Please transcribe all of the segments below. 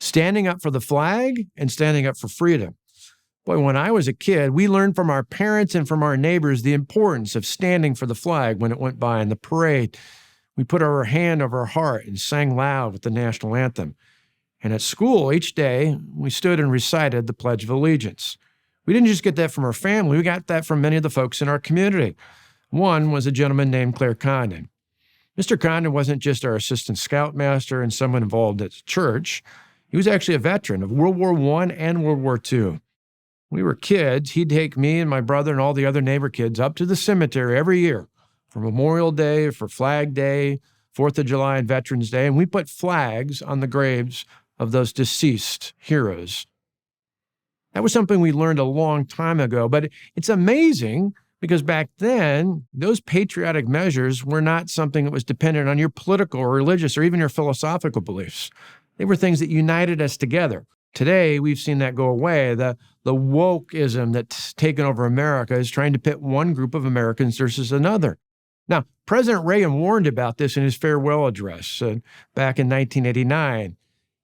standing up for the flag and standing up for freedom. Boy, when I was a kid, we learned from our parents and from our neighbors the importance of standing for the flag when it went by in the parade. We put our hand over our heart and sang loud with the national anthem. And at school, each day, we stood and recited the Pledge of Allegiance. We didn't just get that from our family, we got that from many of the folks in our community. One was a gentleman named Claire Condon. Mr. Condon wasn't just our assistant scoutmaster and someone involved at the church. He was actually a veteran of World War I and World War II. We were kids. He'd take me and my brother and all the other neighbor kids up to the cemetery every year for Memorial Day, for Flag Day, 4th of July, and Veterans Day, and we put flags on the graves of those deceased heroes. That was something we learned a long time ago, but it's amazing because back then, those patriotic measures were not something that was dependent on your political or religious or even your philosophical beliefs. They were things that united us together. Today, we've seen that go away. The wokeism that's taken over America is trying to pit one group of Americans versus another. Now, President Reagan warned about this in his farewell address back in 1989.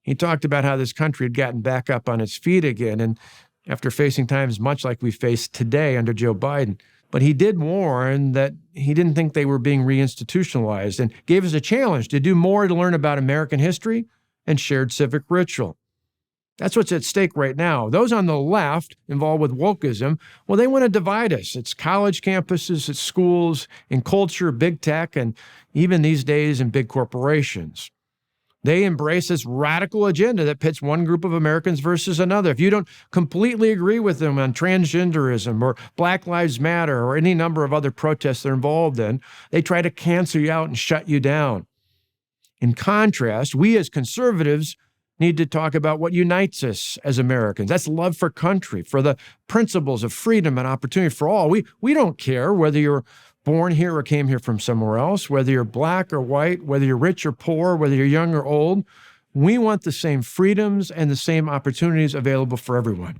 He talked about how this country had gotten back up on its feet again, and after facing times much like we face today under Joe Biden. But he did warn that he didn't think they were being reinstitutionalized and gave us a challenge to do more to learn about American history and shared civic ritual. That's what's at stake right now. Those on the left involved with wokeism, well, they want to divide us. It's college campuses, it's schools, in culture, big tech, and even these days in big corporations. They embrace this radical agenda that pits one group of Americans versus another. If you don't completely agree with them on transgenderism or Black Lives Matter or any number of other protests they're involved in, they try to cancel you out and shut you down. In contrast, we as conservatives need to talk about what unites us as Americans. That's love for country, for the principles of freedom and opportunity for all. We don't care whether you're born here or came here from somewhere else, whether you're black or white, whether you're rich or poor, whether you're young or old. We want the same freedoms and the same opportunities available for everyone.